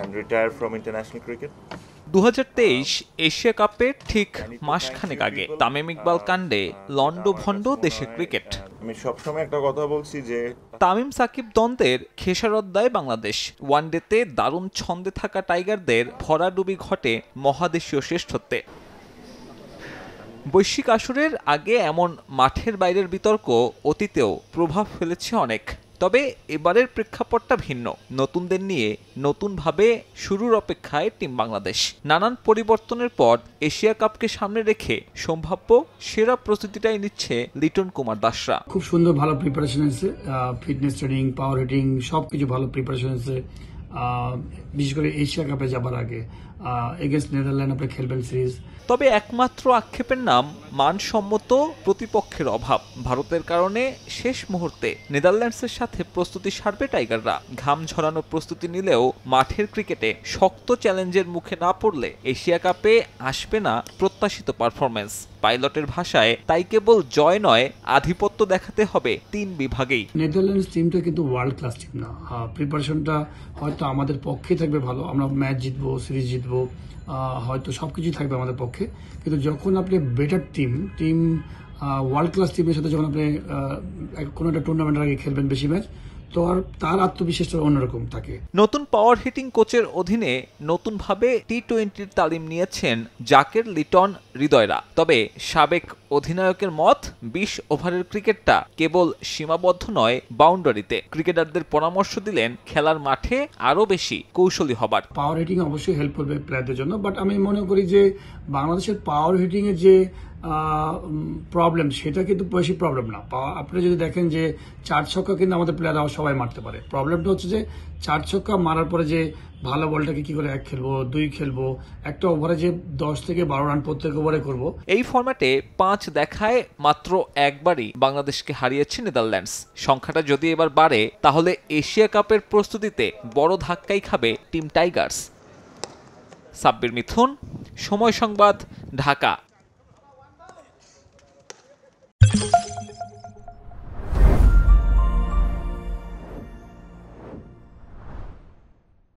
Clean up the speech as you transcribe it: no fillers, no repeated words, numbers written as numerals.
and retire from international cricket. 2023 Asia কাপের ঠিক মাসখানেক আগে তামিম ইকবাল কাণ্ডে লন্ডভন্ড দেশের ক্রিকেট। আমি সবসময় একটা কথা বলছি যে তামিম সাকিব দ্বন্দ্বের খেসারত দেয় বাংলাদেশ। ওয়ানডেতে দারুণ ছন্দে থাকা টাইগারদের ভরাডুবি ঘটে মহাদেশীয় শ্রেষ্ঠত্বে। বৈশ্বিক আসরের আগে এমন মাঠের বাইরের বিতর্ক অতীতেও প্রভাব ফেলেছে অনেক। তবে এবারের প্রেক্ষাপটটা ভিন্ন। নতুনদের নিয়ে নতুনভাবে শুরুর অপেক্ষায় টিম বাংলাদেশ। নানান পরিবর্তনের পর এশিয়া কাপকে সামনে রেখে সম্ভাব্য সেরা প্রস্তুতিটাই নিচ্ছে লিটন কুমার দাসরা। খুব সুন্দর ভালো প্রিপারেশন আছে, ফিটনেস ট্রেনিং, পাওয়ার হিটিং সবকিছু ভালো প্রিপারেশন আছে। বিশেষ করে এশিয়া কাপে যাবার আগে এগেইনস্ট নেদারল্যান্ড আপনি খেলবেন সিরিজ। তবে একমাত্র আক্ষেপের নাম মানসম্মত প্রতিপক্ষের অভাব। ভারতের কারণে শেষ মুহূর্তে নেদারল্যান্ডসের সাথে প্রস্তুতি সারবে টাইগাররা। ঘাম ঝরানো প্রস্তুতি নিলেও মাঠের ক্রিকেটে শক্ত চ্যালেঞ্জের মুখে না পড়লে এশিয়া কাপে আসবে না প্রত্যাশিত পারফরম্যান্স। পাইলটের ভাষায় তাই কেবল জয় নয়, আধিপত্য দেখাতে হবে 3 বিভাগেই। নেদারল্যান্ডস টিমটা কিন্তু ওয়ার্ল্ড ক্লাস টিম না। প্রিপারেশনটা হয়তো আমাদের পক্ষে থাকবে ভালো, আমরা ম্যাচ জিতবো, সিরিজ জিতবো, হয়তো সবকিছু থাকবে আমাদের পক্ষে। কিন্তু যখন আপনি বেটার টিম ওয়ার্ল্ড ক্লাস টিমের সাথে যখন আপনি কোনো একটা টুর্নামেন্টের আগে খেলবেন বেশি ম্যাচ, তো আর তার আত্মবিশ্বাসটা অন্যরকম থাকে। নতুন পাওয়ার হিটিং কোচের অধীনে নতুনভাবে টি-20-র তালিম নিয়েছেন জাকের, লিটন, হৃদয়রা। তবে সাবেক অধিনায়কের মত 20 ওভারের ক্রিকেটটা কেবল সীমাবদ্ধ নয় বাউন্ডারিতে। ক্রিকেটারদের পরামর্শ দিলেন খেলার মাঠে আরো বেশি কৌশলী হবার। পাওয়ার হিটিং অবশ্যই হেল্প করবে প্লেয়ারদের জন্য, বাট আমি মনে করি যে বাংলাদেশের পাওয়ার হিটিং এর যে প্রবলেম সেটা কিন্তু বেশি প্রবলেম না। আপনি যদি দেখেন যে 4 ছক্কা কিন্তু আমাদের প্লেয়াররা সবাই মারতে পারে। প্রবলেমটা হচ্ছে যে 4 ছক্কা মারার পরে যে ভালো বলটাকে কি করে 1 খেলবো, 2 খেলবো, একটা ওভারে যে 10 থেকে 12 রান প্রত্যেক ওভারে করবো। এই ফরম্যাটে 5 দেখায় মাত্র একবারই বাংলাদেশকে হারিয়েছে নেদারল্যান্ডস। সংখ্যাটা যদি এবার বাড়ে তাহলে এশিয়া কাপের প্রস্তুতিতে বড় ধাক্কাই খাবে টিম টাইগার্স। সাব্বির মিথুন, সময় সংবাদ, ঢাকা।